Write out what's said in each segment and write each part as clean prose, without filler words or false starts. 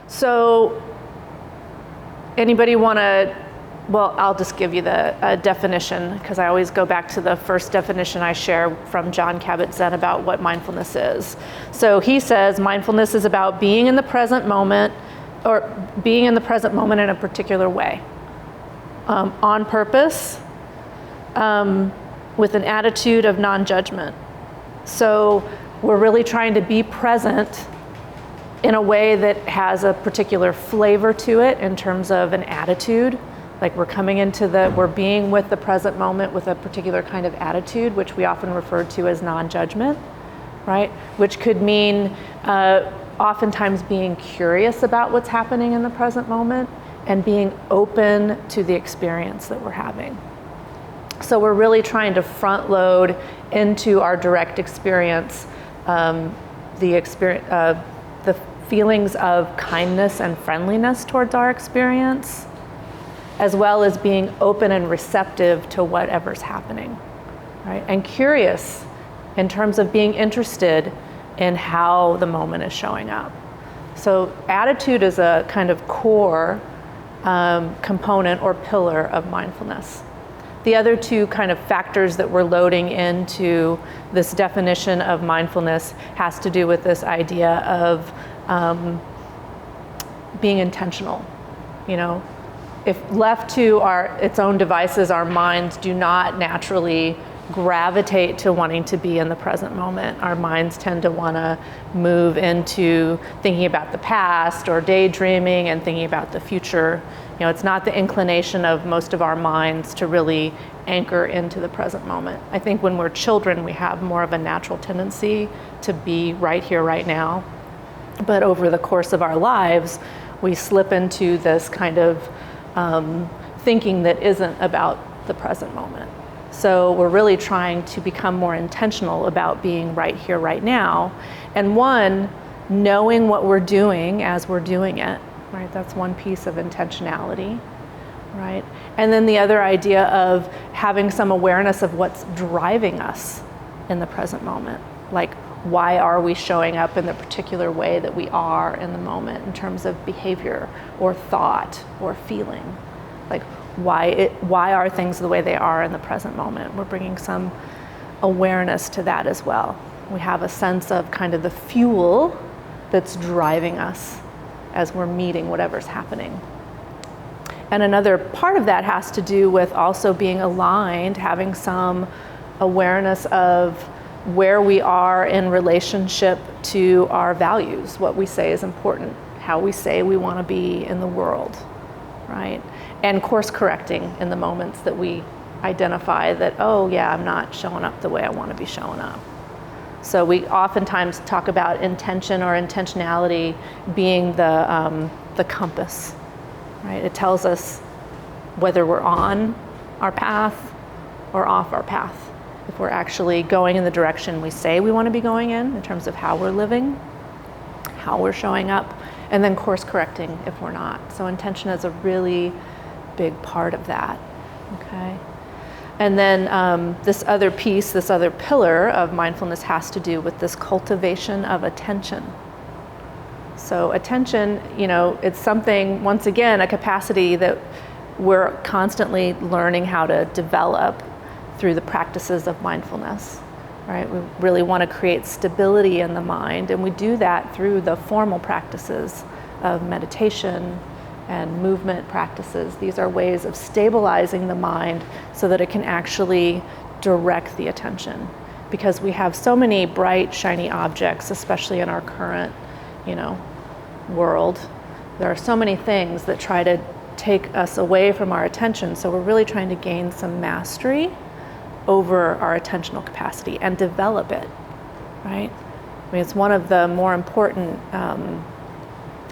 So anybody want to, well, I'll just give you the definition, because I always go back to the first definition I share from Jon Kabat-Zinn about what mindfulness is. So he says mindfulness is about being in the present moment, or being in the present moment in a particular way, on purpose, with an attitude of non-judgment. So we're really trying to be present in a way that has a particular flavor to it in terms of an attitude. Like we're being with the present moment with a particular kind of attitude, which we often refer to as non-judgment, right? Which could mean oftentimes being curious about what's happening in the present moment and being open to the experience that we're having. So we're really trying to front load into our direct experience the feelings of kindness and friendliness towards our experience, as well as being open and receptive to whatever's happening, right? And curious in terms of being interested in how the moment is showing up. So attitude is a kind of core component or pillar of mindfulness. The other two kind of factors that we're loading into this definition of mindfulness has to do with this idea of being intentional. You know, if left to its own devices, our minds do not naturally gravitate to wanting to be in the present moment. Our minds tend to want to move into thinking about the past or daydreaming and thinking about the future. You know, it's not the inclination of most of our minds to really anchor into the present moment. I think when we're children, we have more of a natural tendency to be right here, right now. But over the course of our lives, we slip into this kind of thinking that isn't about the present moment. So we're really trying to become more intentional about being right here, right now. And one, knowing what we're doing as we're doing it, right? That's one piece of intentionality, right? And then the other idea of having some awareness of what's driving us in the present moment. Like, why are we showing up in the particular way that we are in the moment in terms of behavior or thought or feeling? Like, why are things the way they are in the present moment? We're bringing some awareness to that as well. We have a sense of kind of the fuel that's driving us as we're meeting whatever's happening. And another part of that has to do with also being aligned, having some awareness of where we are in relationship to our values, what we say is important, how we say we want to be in the world, right? And course correcting in the moments that we identify that, oh yeah, I'm not showing up the way I want to be showing up. So we oftentimes talk about intention or intentionality being the compass, right? It tells us whether we're on our path or off our path. If we're actually going in the direction we say we want to be going in terms of how we're living, how we're showing up, and then course correcting if we're not. So intention is a really big part of that, okay? And then this other piece, this other pillar of mindfulness has to do with this cultivation of attention. So attention, you know, it's something, once again, a capacity that we're constantly learning how to develop through the practices of mindfulness, right? We really want to create stability in the mind, and we do that through the formal practices of meditation and movement practices. These are ways of stabilizing the mind so that it can actually direct the attention. Because we have so many bright, shiny objects, especially in our current, you know, world. There are so many things that try to take us away from our attention. So we're really trying to gain some mastery over our attentional capacity and develop it, right? I mean, it's one of the more important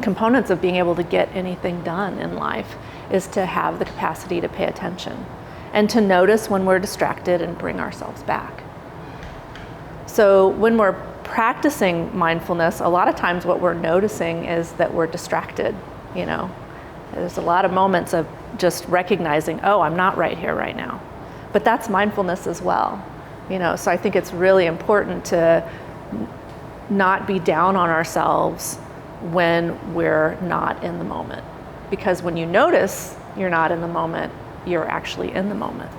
components of being able to get anything done in life is to have the capacity to pay attention and to notice when we're distracted and bring ourselves back. So when we're practicing mindfulness, a lot of times what we're noticing is that we're distracted, you know. There's a lot of moments of just recognizing, oh, I'm not right here right now. But that's mindfulness as well, you know. So I think it's really important to not be down on ourselves when we're not in the moment. Because when you notice you're not in the moment, you're actually in the moment,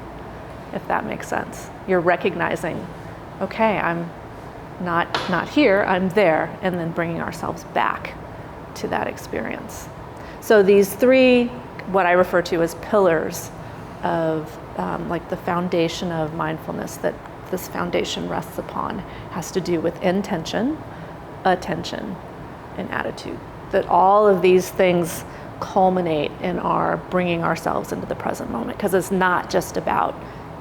if that makes sense. You're recognizing, okay, I'm not here, I'm there, and then bringing ourselves back to that experience. So these three, what I refer to as pillars of like the foundation of mindfulness that this foundation rests upon, has to do with intention, attention, and attitude. That all of these things culminate in our bringing ourselves into the present moment, because it's not just about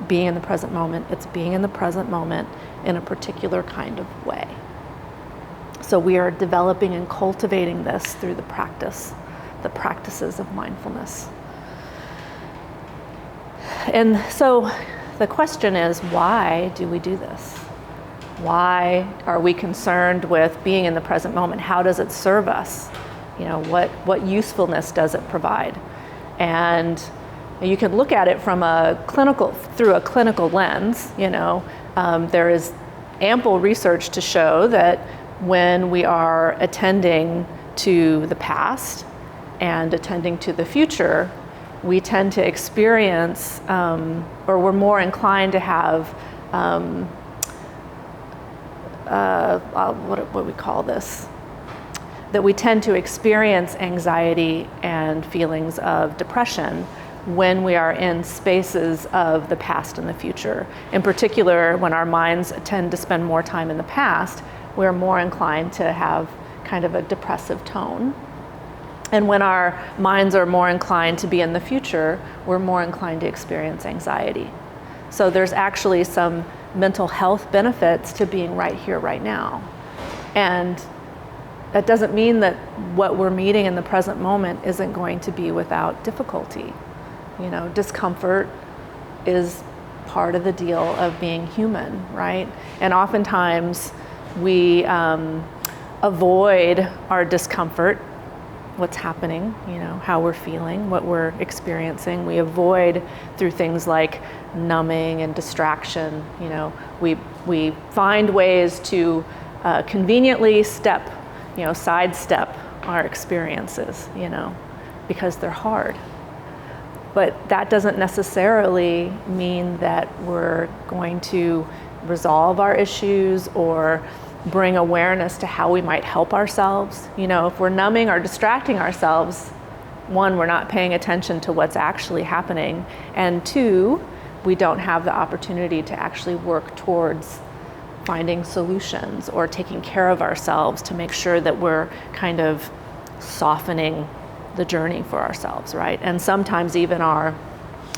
being in the present moment, it's being in the present moment in a particular kind of way. So we are developing and cultivating this through the practices of mindfulness. And so the question is, why do we do this? Why are we concerned with being in the present moment? How does it serve us? You know, what usefulness does it provide? And you can look at it from through a clinical lens. You know, there is ample research to show that when we are attending to the past and attending to the future, we tend to experience, or we're more inclined to have, what we call this? That we tend to experience anxiety and feelings of depression when we are in spaces of the past and the future. In particular, when our minds tend to spend more time in the past, we're more inclined to have kind of a depressive tone. And when our minds are more inclined to be in the future, we're more inclined to experience anxiety. So there's actually some mental health benefits to being right here, right now. And that doesn't mean that what we're meeting in the present moment isn't going to be without difficulty. You know, discomfort is part of the deal of being human, right? And oftentimes we avoid our discomfort, what's happening, you know, how we're feeling, what we're experiencing. We avoid through things like numbing and distraction. You know, we find ways to conveniently sidestep our experiences, you know, because they're hard. But that doesn't necessarily mean that we're going to resolve our issues or bring awareness to how we might help ourselves. You know, if we're numbing or distracting ourselves, one, we're not paying attention to what's actually happening, and two, we don't have the opportunity to actually work towards finding solutions or taking care of ourselves to make sure that we're kind of softening the journey for ourselves, right? And sometimes even our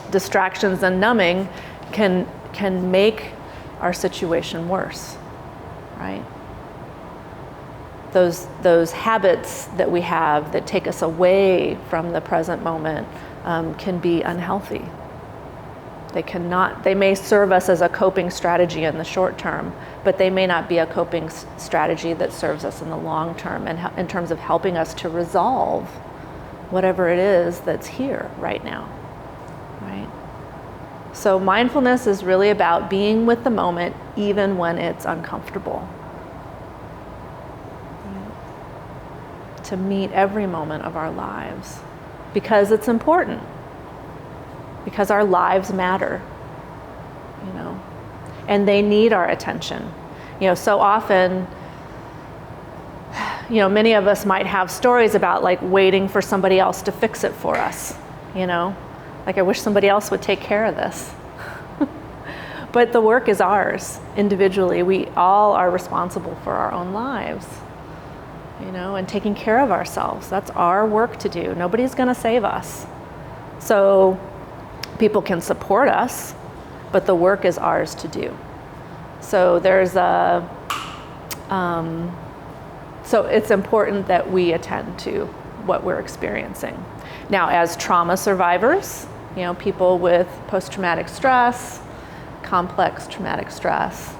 distractions and numbing can make our situation worse, right? Those habits that we have that take us away from the present moment can be unhealthy. They may serve us as a coping strategy in the short term, but they may not be a coping strategy that serves us in the long term and in terms of helping us to resolve whatever it is that's here right now, right? So mindfulness is really about being with the moment even when it's uncomfortable. To meet every moment of our lives because it's important, because our lives matter, you know, and they need our attention. You know, so often, you know, many of us might have stories about like waiting for somebody else to fix it for us, you know, like I wish somebody else would take care of this. But the work is ours individually. We all are responsible for our own lives. You know, and taking care of ourselves. That's our work to do. Nobody's going to save us. So people can support us, but the work is ours to do. So so it's important that we attend to what we're experiencing. Now, as trauma survivors, you know, people with post-traumatic stress, complex traumatic stress,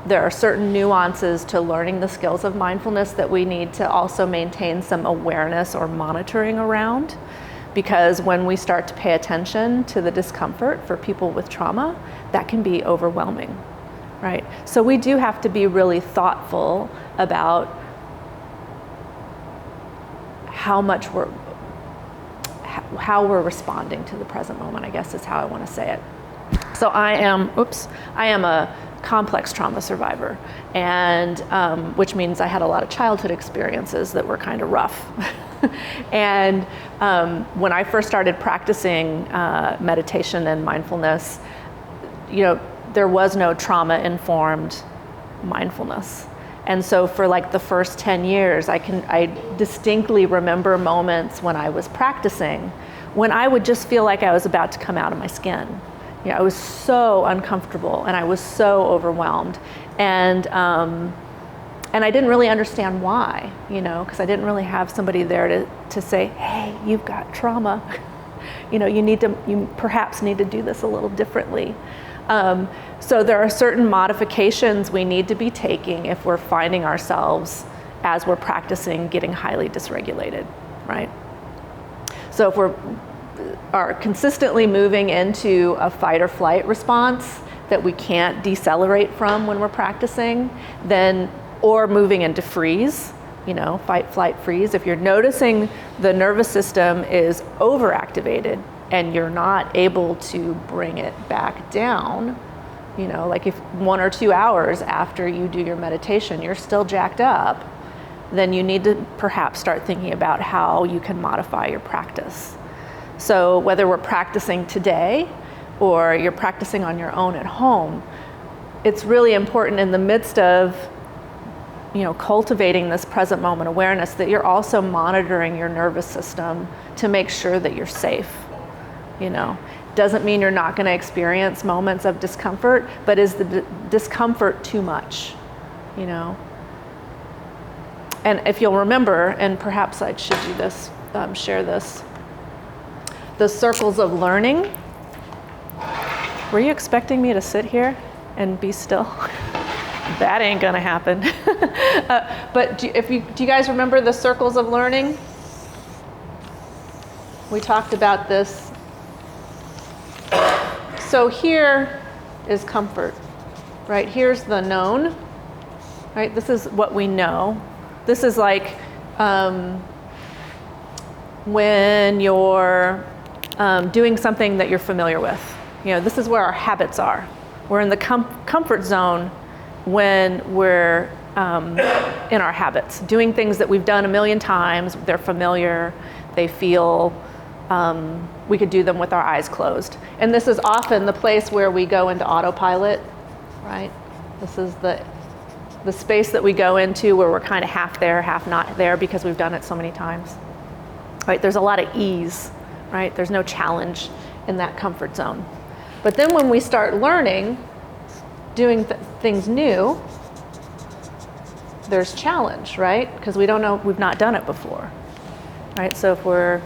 there are certain nuances to learning the skills of mindfulness that we need to also maintain some awareness or monitoring around, because when we start to pay attention to the discomfort for people with trauma, that can be overwhelming, right? So we do have to be really thoughtful about how we're responding to the present moment, I guess is how I want to say it. So I am a complex trauma survivor, and which means I had a lot of childhood experiences that were kind of rough. And when I first started practicing meditation and mindfulness, there was no trauma-informed mindfulness. And so for like the first 10 years, I distinctly remember moments when I was practicing when I would just feel like I was about to come out of my skin. I was so uncomfortable and I was so overwhelmed. And I didn't really understand why, because I didn't really have somebody there to say, hey, you've got trauma. You perhaps need to do this a little differently. So there are certain modifications we need to be taking if we're finding ourselves, as we're practicing, getting highly dysregulated, right? So if we are consistently moving into a fight or flight response that we can't decelerate from when we're practicing, or moving into freeze, fight, flight, freeze. If you're noticing the nervous system is overactivated and you're not able to bring it back down, like if 1 or 2 hours after you do your meditation, you're still jacked up, then you need to perhaps start thinking about how you can modify your practice. So whether we're practicing today or you're practicing on your own at home, it's really important in the midst of cultivating this present moment awareness that you're also monitoring your nervous system to make sure that you're safe. Doesn't mean you're not going to experience moments of discomfort, but is the discomfort too much? And if you'll remember, and perhaps I should do this, share this, the circles of learning. Were you expecting me to sit here and be still? That ain't gonna happen. But do you guys remember the circles of learning? We talked about this. So here is comfort, right? Here's the known, right? This is what we know. This is like when you're doing something that you're familiar with. This is where our habits are. We're in the comfort zone when we're in our habits, doing things that we've done a million times. They're familiar, they feel, we could do them with our eyes closed. And this is often the place where we go into autopilot, right? This is the space that we go into where we're kind of half there, half not there because we've done it so many times, right? There's a lot of ease, right? There's no challenge in that comfort zone. But then when we start learning, doing things new, there's challenge, right? Because we don't know, we've not done it before, right? So if we're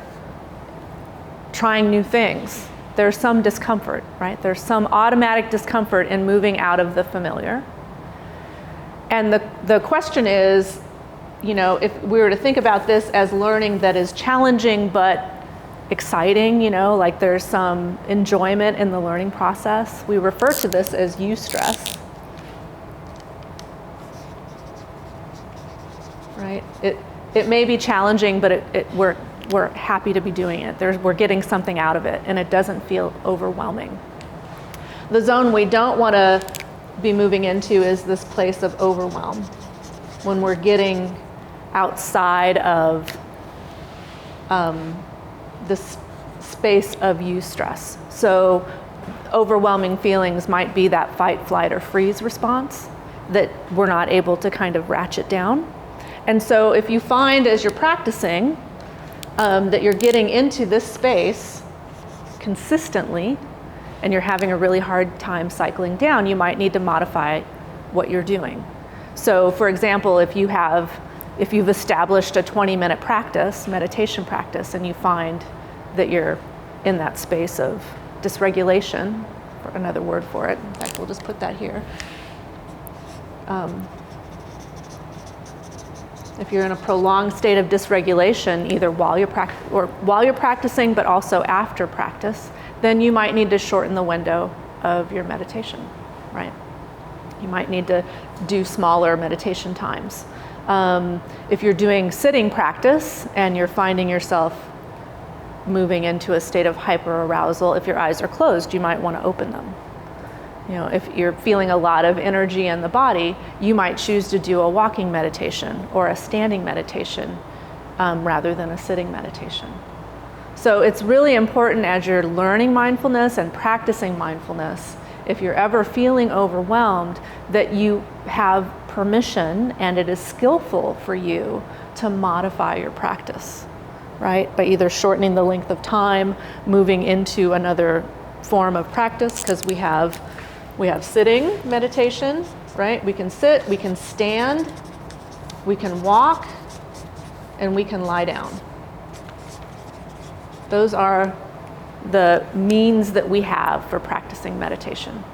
trying new things, there's some discomfort, right? There's some automatic discomfort in moving out of the familiar. And the question is, if we were to think about this as learning that is challenging but exciting, like there's some enjoyment in the learning process, we refer to this as eustress, right? It may be challenging, but we're happy to be doing it. We're getting something out of it, and it doesn't feel overwhelming. The zone we don't want to be moving into is this place of overwhelm, when we're getting outside of this space of eustress. So overwhelming feelings might be that fight, flight, or freeze response that we're not able to kind of ratchet down. And so if you find as you're practicing that you're getting into this space consistently and you're having a really hard time cycling down, you might need to modify what you're doing. So for example, if you've established a 20-minute practice, meditation practice, and you find that you're in that space of dysregulation, for another word for it, in fact, we'll just put that here. If you're in a prolonged state of dysregulation, either while you're practicing, but also after practice, then you might need to shorten the window of your meditation, right? You might need to do smaller meditation times. If you're doing sitting practice and you're finding yourself moving into a state of hyperarousal, if your eyes are closed, you might want to open them. If you're feeling a lot of energy in the body, you might choose to do a walking meditation or a standing meditation rather than a sitting meditation. So it's really important as you're learning mindfulness and practicing mindfulness, if you're ever feeling overwhelmed, that you have permission and it is skillful for you to modify your practice, right? By either shortening the length of time, moving into another form of practice, because we have sitting meditation, right? We can sit, we can stand, we can walk, and we can lie down. Those are the means that we have for practicing meditation,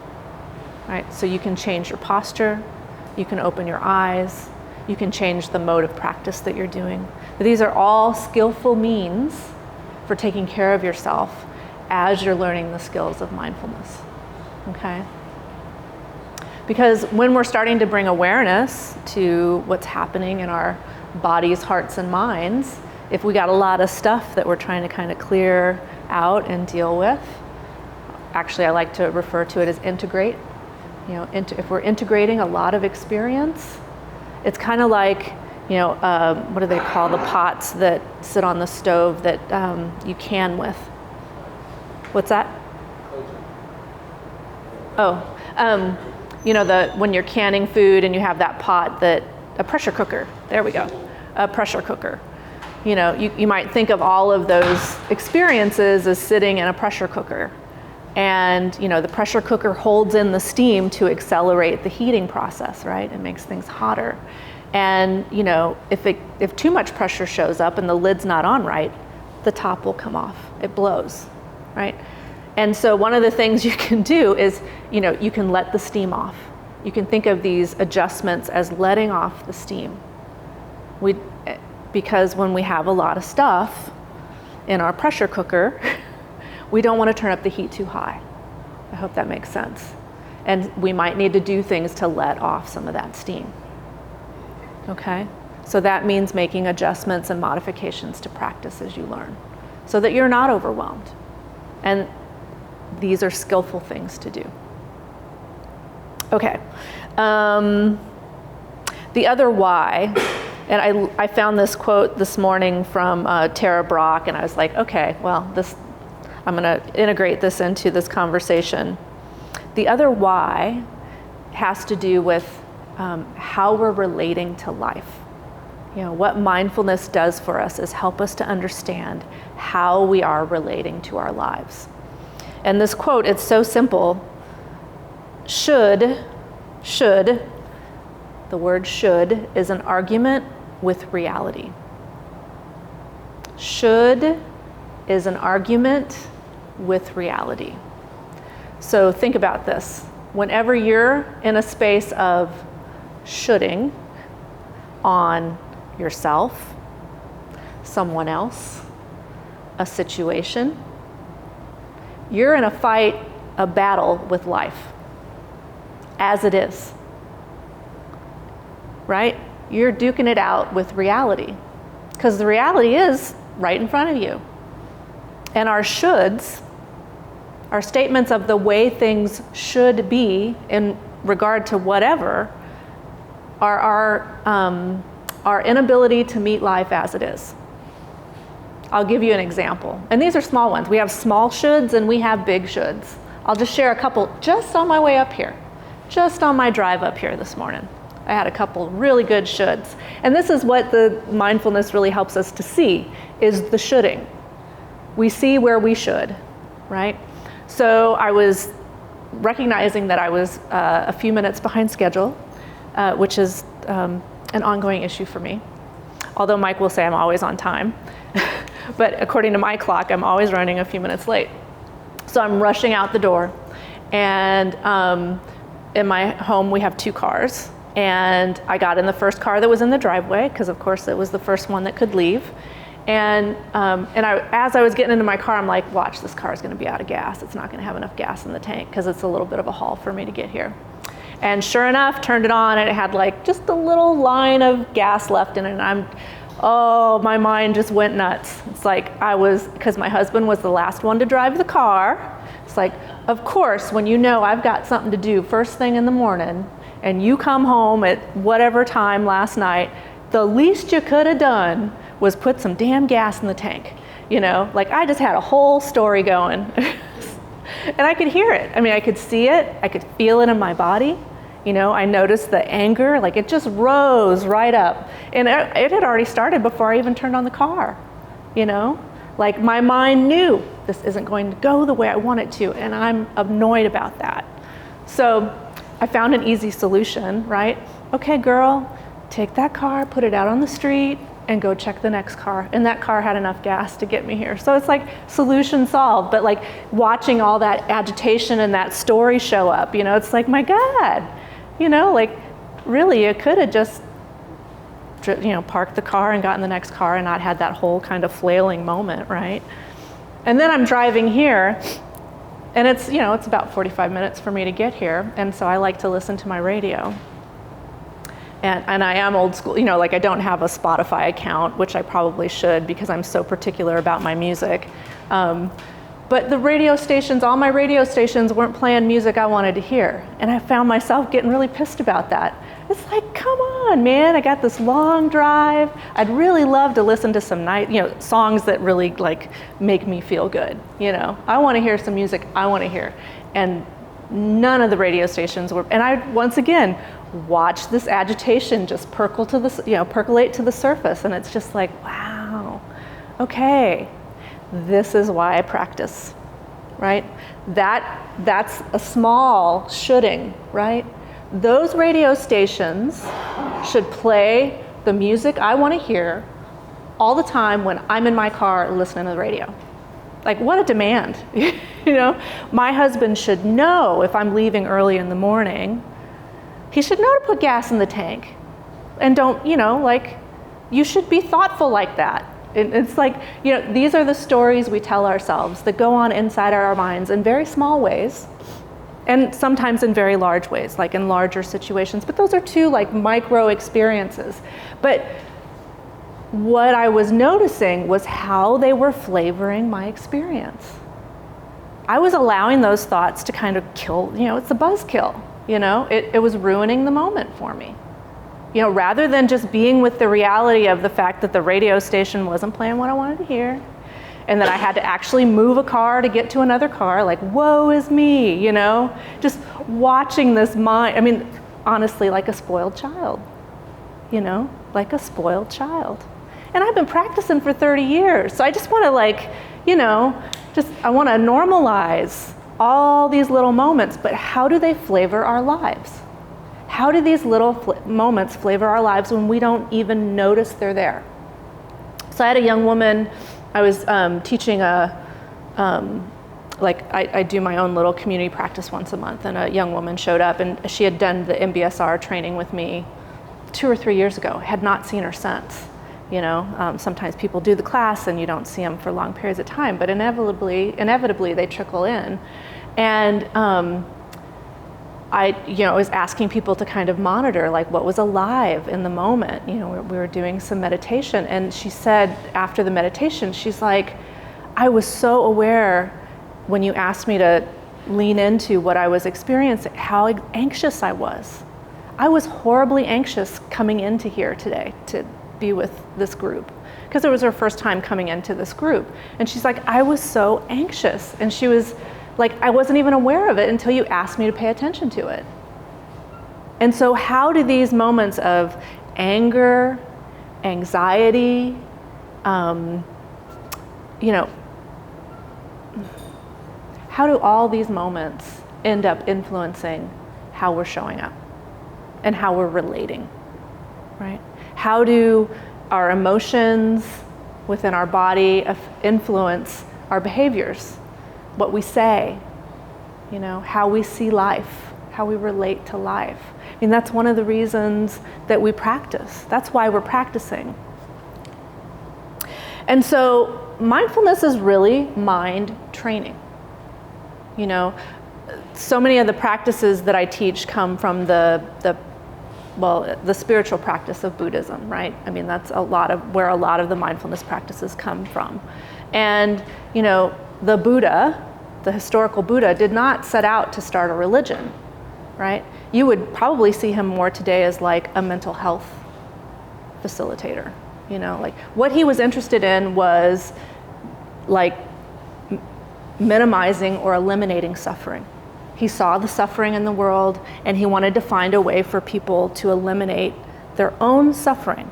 right? So you can change your posture, you can open your eyes, you can change the mode of practice that you're doing. These are all skillful means for taking care of yourself as you're learning the skills of mindfulness, okay? Because when we're starting to bring awareness to what's happening in our bodies, hearts, and minds, if we got a lot of stuff that we're trying to kind of clear out and deal with, actually I like to refer to it as integrate. If we're integrating a lot of experience, it's kind of like, what do they call the pots that sit on the stove that you can with? What's that? When you're canning food and you have that pot a pressure cooker, there we go, a pressure cooker. You might think of all of those experiences as sitting in a pressure cooker. And, the pressure cooker holds in the steam to accelerate the heating process, right? It makes things hotter. And, if too much pressure shows up and the lid's not on right, the top will come off. It blows, right? And so one of the things you can do is, you can let the steam off. You can think of these adjustments as letting off the steam. Because when we have a lot of stuff in our pressure cooker, we don't want to turn up the heat too high. I hope that makes sense. And we might need to do things to let off some of that steam. Okay? So that means making adjustments and modifications to practice as you learn, so that you're not overwhelmed. And these are skillful things to do. Okay. The other why, and I found this quote this morning from Tara Brach, and I was like, okay, well, I'm going to integrate this into this conversation. The other why has to do with how we're relating to life. What mindfulness does for us is help us to understand how we are relating to our lives. And this quote, it's so simple. Should, the word should is an argument with reality. Should is an argument with reality. So think about this. Whenever you're in a space of shoulding on yourself, someone else, a situation, you're in a fight, a battle with life, as it is, right? You're duking it out with reality, because the reality is right in front of you. And our shoulds, our statements of the way things should be in regard to whatever, are our inability to meet life as it is. I'll give you an example. And these are small ones. We have small shoulds and we have big shoulds. I'll just share a couple just on my way up here, just on my drive up here this morning. I had a couple really good shoulds. And this is what the mindfulness really helps us to see, is the shoulding. We see where we should, right? So I was recognizing that I was a few minutes behind schedule, which is an ongoing issue for me. Although Mike will say I'm always on time. But according to my clock, I'm always running a few minutes late. So I'm rushing out the door. And in my home, we have 2 cars. And I got in the first car that was in the driveway, because of course it was the first one that could leave. And as I was getting into my car, I'm like, watch, this car is going to be out of gas. It's not going to have enough gas in the tank, because it's a little bit of a haul for me to get here. And sure enough, turned it on, and it had like just a little line of gas left in it. And my mind just went nuts. It's like because my husband was the last one to drive the car. It's like, of course, when you know I've got something to do first thing in the morning, and you come home at whatever time last night, the least you could have done was put some damn gas in the tank. Like I just had a whole story going. And I could hear it. I mean, I could see it. I could feel it in my body. I noticed the anger, like it just rose right up. And it had already started before I even turned on the car. Like my mind knew this isn't going to go the way I want it to, and I'm annoyed about that. So I found an easy solution, right? Okay, girl, take that car, put it out on the street, and go check the next car. And that car had enough gas to get me here. So it's like solution solved, but like watching all that agitation and that story show up, it's like, my God, like really you could have just, parked the car and gotten the next car and not had that whole kind of flailing moment, right? And then I'm driving here, and it's, it's about 45 minutes for me to get here. And so I like to listen to my radio. And I am old school, like I don't have a Spotify account, which I probably should because I'm so particular about my music. But the radio stations, all my radio stations weren't playing music I wanted to hear. And I found myself getting really pissed about that. It's like, come on, man, I got this long drive. I'd really love to listen to some songs that really like make me feel good. I want to hear some music I want to hear. And none of the radio stations were, and I, once again, watch this agitation just percolate to the surface, and it's just like, wow, okay, this is why I practice, right? That's a small shoulding, right? Those radio stations should play the music I want to hear all the time when I'm in my car listening to the radio. Like, what a demand, My husband should know if I'm leaving early in the morning. He should know to put gas in the tank. And don't, you should be thoughtful like that. It's like, these are the stories we tell ourselves that go on inside our minds in very small ways, and sometimes in very large ways, like in larger situations. But those are two like micro experiences. But what I was noticing was how they were flavoring my experience. I was allowing those thoughts to kind of kill, it's a buzzkill. It was ruining the moment for me. Rather than just being with the reality of the fact that the radio station wasn't playing what I wanted to hear, and that I had to actually move a car to get to another car, like, woe is me, just watching this mind, I mean, honestly, like a spoiled child, like a spoiled child. And I've been practicing for 30 years, so I just want to I want to normalize all these little moments, but how do they flavor our lives? How do these little moments flavor our lives when we don't even notice they're there? So I had a young woman, I was teaching I do my own little community practice once a month, and a young woman showed up, and she had done the MBSR training with me 2 or 3 years ago, had not seen her since. Sometimes people do the class and you don't see them for long periods of time, but inevitably they trickle in. And I was asking people to kind of monitor, like, what was alive in the moment. We were doing some meditation, and she said after the meditation, she's like, I was so aware when you asked me to lean into what I was experiencing, how anxious I was. I was horribly anxious coming into here today to be with this group, because it was her first time coming into this group. And she's like, I was so anxious. And she was like, I wasn't even aware of it until you asked me to pay attention to it. And so how do these moments of anger, anxiety, how do all these moments end up influencing how we're showing up and how we're relating, right? How do our emotions within our body influence our behaviors, what we say, how we see life, how we relate to life? I mean, that's one of the reasons that we practice. That's why we're practicing. And so mindfulness is really mind training. so many of the practices that I teach come from the spiritual practice of Buddhism, right? I mean, that's where a lot of the mindfulness practices come from. And, the Buddha, the historical Buddha, did not set out to start a religion, right? You would probably see him more today as like a mental health facilitator. Like what he was interested in was like minimizing or eliminating suffering. He saw the suffering in the world, and he wanted to find a way for people to eliminate their own suffering.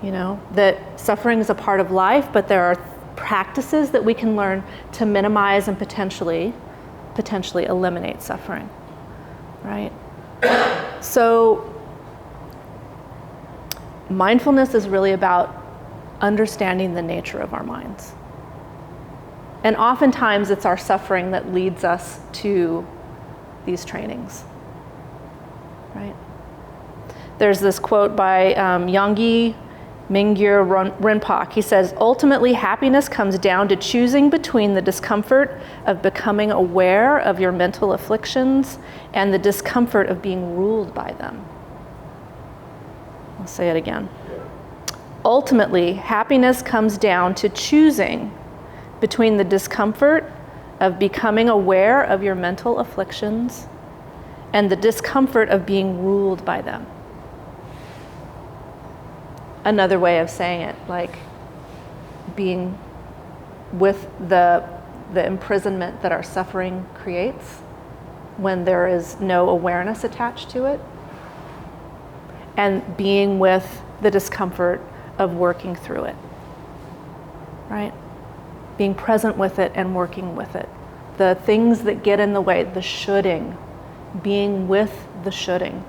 That suffering is a part of life, but there are practices that we can learn to minimize and potentially eliminate suffering, right? So mindfulness is really about understanding the nature of our minds. And oftentimes it's our suffering that leads us to these trainings, right? There's this quote by Yonggi Mingyur Rinpoche. He says, ultimately, happiness comes down to choosing between the discomfort of becoming aware of your mental afflictions and the discomfort of being ruled by them. I'll say it again. Ultimately, happiness comes down to choosing between the discomfort of becoming aware of your mental afflictions and the discomfort of being ruled by them. Another way of saying it, like being with the imprisonment that our suffering creates when there is no awareness attached to it, and being with the discomfort of working through it, right? Being present with it and working with it. The things that get in the way, the shoulding, being with the shoulding,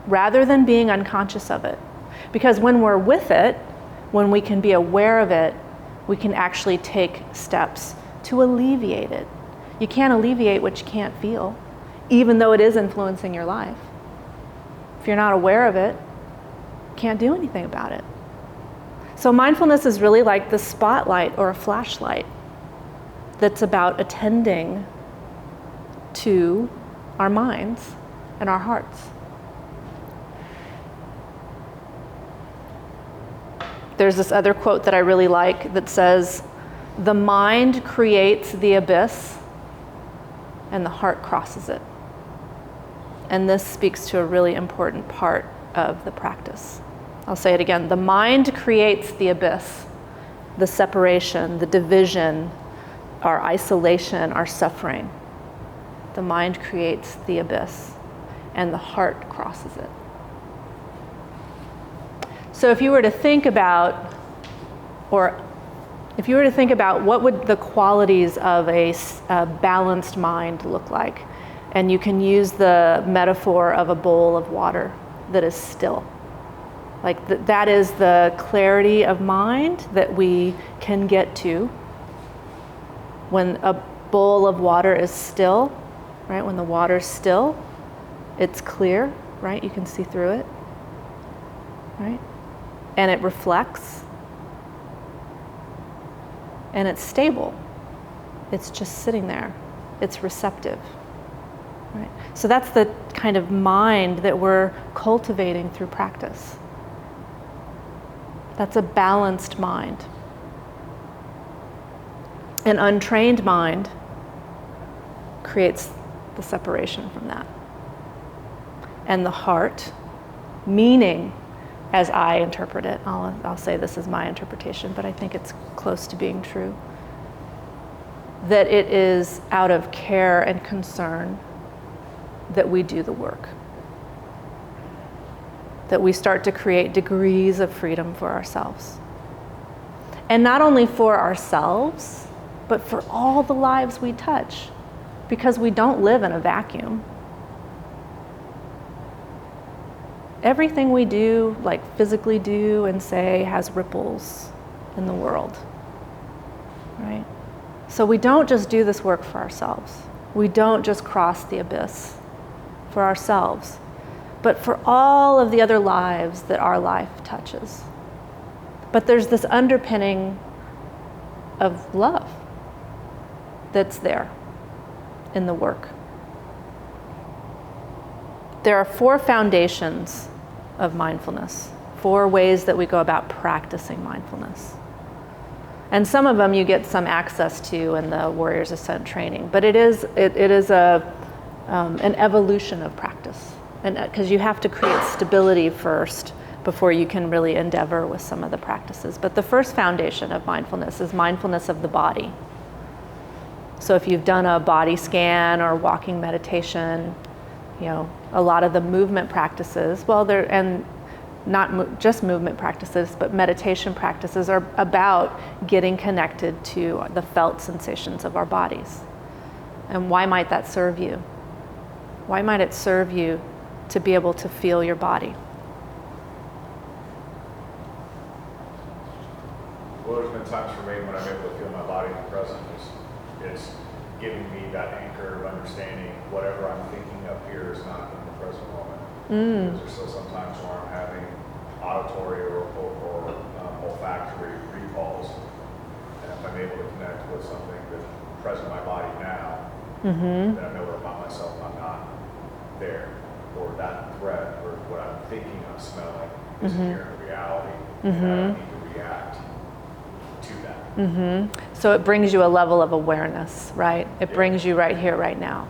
rather than being unconscious of it. Because when we're with it, when we can be aware of it, we can actually take steps to alleviate it. You can't alleviate what you can't feel, even though it is influencing your life. If you're not aware of it, you can't do anything about it. So mindfulness is really like the spotlight or a flashlight that's about attending to our minds and our hearts. There's this other quote that I really like that says, the mind creates the abyss and the heart crosses it. And this speaks to a really important part of the practice. I'll say it again. The mind creates the abyss, the separation, the division, our isolation, our suffering. The mind creates the abyss and the heart crosses it. So if you were to think about what would the qualities of a balanced mind look like? And you can use the metaphor of a bowl of water that is still. Like that is the clarity of mind that we can get to when a bowl of water is still, right? When the water's still, it's clear, right? You can see through it, right? And it reflects, and it's stable. It's just sitting there. It's receptive, right? So that's the kind of mind that we're cultivating through practice. That's a balanced mind. An untrained mind creates the separation from that. And the heart, meaning, as I interpret it, I'll say this is my interpretation, but I think it's close to being true, that it is out of care and concern that we do the work. That we start to create degrees of freedom for ourselves. And not only for ourselves, but for all the lives we touch, because we don't live in a vacuum. Everything we do, like physically do and say, has ripples in the world, right? So we don't just do this work for ourselves. We don't just cross the abyss for ourselves, but for all of the other lives that our life touches. But there's this underpinning of love that's there. in the work. There are 4 foundations of mindfulness, 4 ways that we go about practicing mindfulness. And some of them you get some access to in the Warriors Ascent training, but it is an evolution of practice, and because you have to create stability first before you can really endeavor with some of the practices. But the first foundation of mindfulness is mindfulness of the body. So if you've done a body scan or walking meditation, a lot of the movement practices, and not just movement practices, but meditation practices are about getting connected to the felt sensations of our bodies. And why might that serve you? Why might it serve you to be able to feel your body? Well, there's been times for me when I'm able to feel my body in the present. It's giving me that anchor of understanding whatever I'm thinking up here is not in the present moment. Because there's still sometimes where I'm having auditory or olfactory recalls. And if I'm able to connect with something that's present in my body now, then I know about myself I'm not there. Or that threat or what I'm thinking I'm smelling is here in reality. And I don't need to react to that. So it brings you a level of awareness, right? It brings you right here, right now.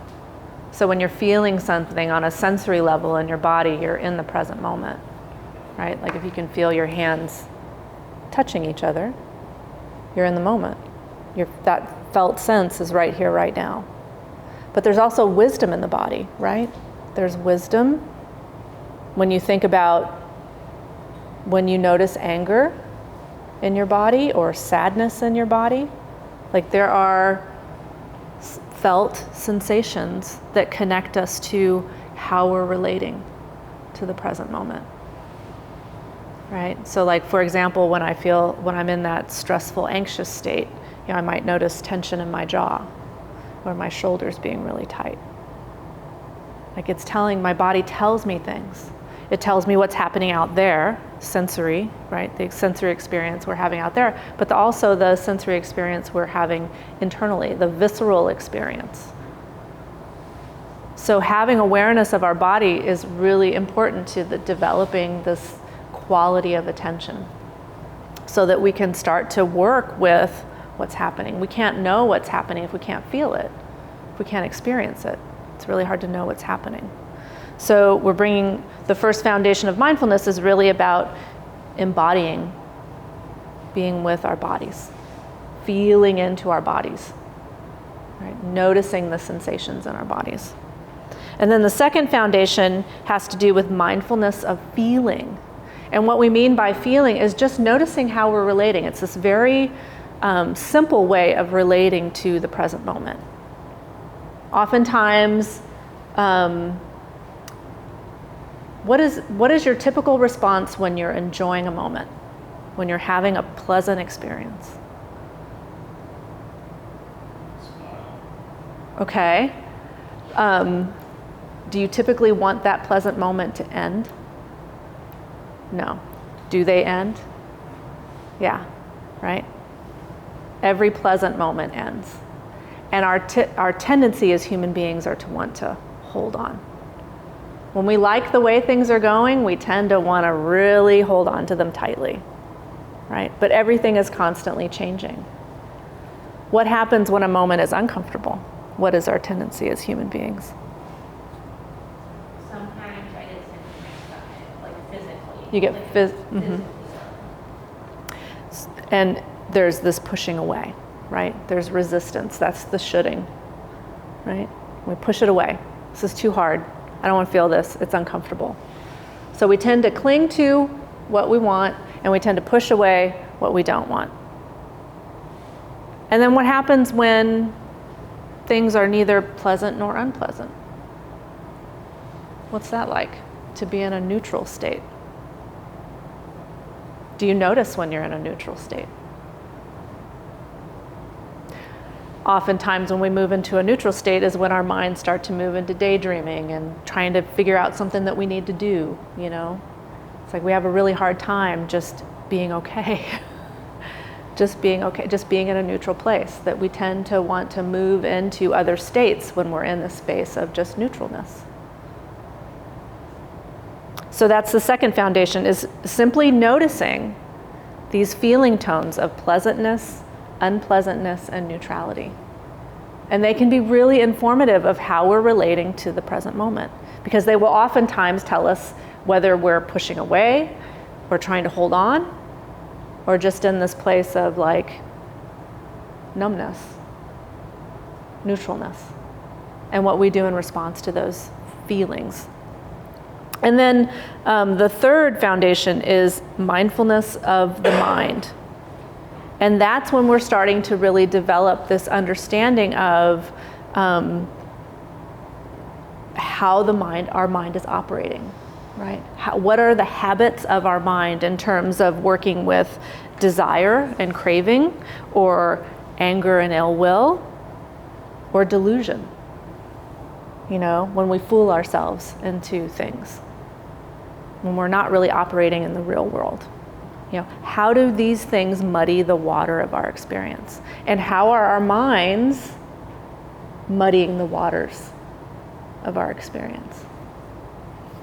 So when you're feeling something on a sensory level in your body, you're in the present moment, right? Like if you can feel your hands touching each other, you're in the moment. That felt sense is right here, right now. But there's also wisdom in the body, right? There's wisdom when you think about when you notice anger in your body or sadness in your body. Like there are felt sensations that connect us to how we're relating to the present moment, right? So like, for example, when I'm in that stressful, anxious state, I might notice tension in my jaw or my shoulders being really tight. Like my body tells me things. It tells me what's happening out there, sensory, right? The sensory experience we're having out there, but also the sensory experience we're having internally, the visceral experience. So having awareness of our body is really important to developing this quality of attention so that we can start to work with what's happening. We can't know what's happening if we can't feel it, if we can't experience it. It's really hard to know what's happening. So we're bringing the first foundation of mindfulness is really about embodying, being with our bodies, feeling into our bodies, right? Noticing the sensations in our bodies. And then the second foundation has to do with mindfulness of feeling. And what we mean by feeling is just noticing how we're relating. It's this very simple way of relating to the present moment. Oftentimes, what is your typical response when you're enjoying a moment, when you're having a pleasant experience? Okay. Do you typically want that pleasant moment to end? No. Do they end? Yeah, right? Every pleasant moment ends. And our tendency as human beings are to want to hold on. When we like the way things are going, we tend to want to really hold on to them tightly, right? But everything is constantly changing. What happens when a moment is uncomfortable? What is our tendency as human beings? Sometimes I get a sense of my stomach, like physically. You get like physically. And there's this pushing away, right? There's resistance. That's the shoulding, right? We push it away. This is too hard. I don't want to feel this. It's uncomfortable. So we tend to cling to what we want, and we tend to push away what we don't want. And then what happens when things are neither pleasant nor unpleasant? What's that like, to be in a neutral state? Do you notice when you're in a neutral state? Oftentimes when we move into a neutral state is when our minds start to move into daydreaming and trying to figure out something that we need to do, It's like we have a really hard time just being okay, just being okay, just being in a neutral place, that we tend to want to move into other states when we're in the space of just neutralness. So that's the second foundation, is simply noticing these feeling tones of pleasantness, unpleasantness, and neutrality. And they can be really informative of how we're relating to the present moment, because they will oftentimes tell us whether we're pushing away or trying to hold on, or just in this place of like numbness, neutralness, and what we do in response to those feelings. And then the third foundation is mindfulness of the mind. And that's when we're starting to really develop this understanding of how our mind is operating, right? What are the habits of our mind in terms of working with desire and craving, or anger and ill will, or delusion? You know, when we fool ourselves into things, when we're not really operating in the real world. You know, how do these things muddy the water of our experience? And how are our minds muddying the waters of our experience?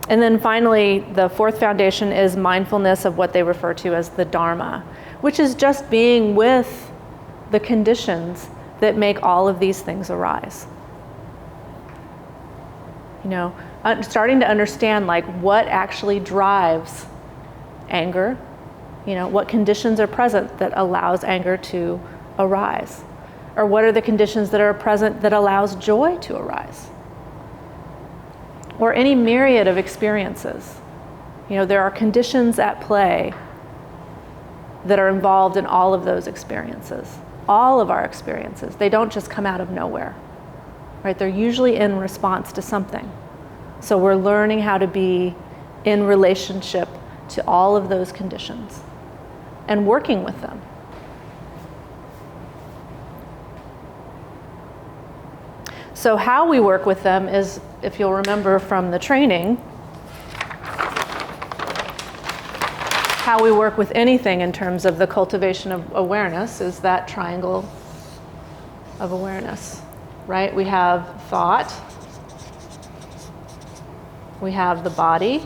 And then finally, the fourth foundation is mindfulness of what they refer to as the Dharma, which is just being with the conditions that make all of these things arise. You know, starting to understand like what actually drives anger, you know, what conditions are present that allows anger to arise, or what are the conditions that are present that allows joy to arise, or any myriad of experiences. You know, there are conditions at play that are involved in all of those experiences, all of our experiences. They don't just come out of nowhere, right? They're usually in response to something. So we're learning how to be in relationship to all of those conditions and working with them. So how we work with them is, if you'll remember from the training, how we work with anything in terms of the cultivation of awareness is that triangle of awareness, right? We have thought, we have the body,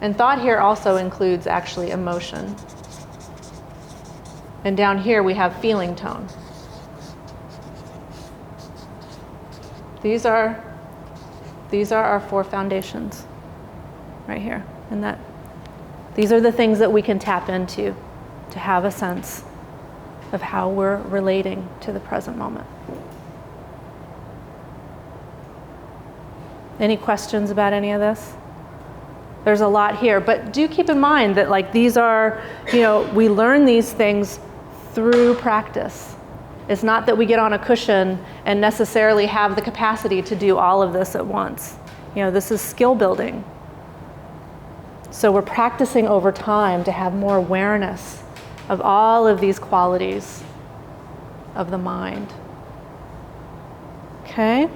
and thought here also includes actually emotion. And down here we have feeling tone. These are our four foundations right here. And these are the things that we can tap into to have a sense of how we're relating to the present moment. Any questions about any of this? There's a lot here, but do keep in mind that like these are, you know, we learn these things through practice. It's not that we get on a cushion and necessarily have the capacity to do all of this at once. You know, this is skill building. So we're practicing over time to have more awareness of all of these qualities of the mind. Okay?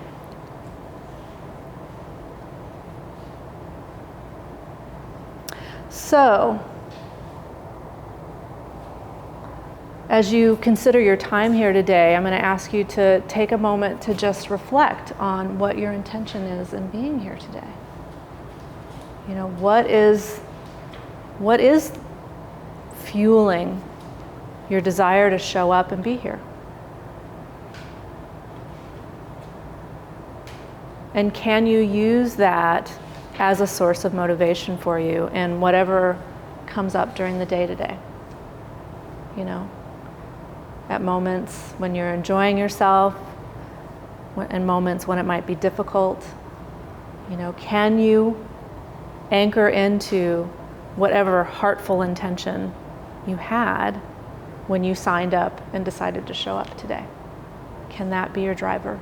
So, as you consider your time here today, I'm going to ask you to take a moment to just reflect on what your intention is in being here today. You know, what is fueling your desire to show up and be here? And can you use that as a source of motivation for you in whatever comes up during the day today? You know, at moments when you're enjoying yourself, and moments when it might be difficult, you know, can you anchor into whatever heartful intention you had when you signed up and decided to show up today? Can that be your driver?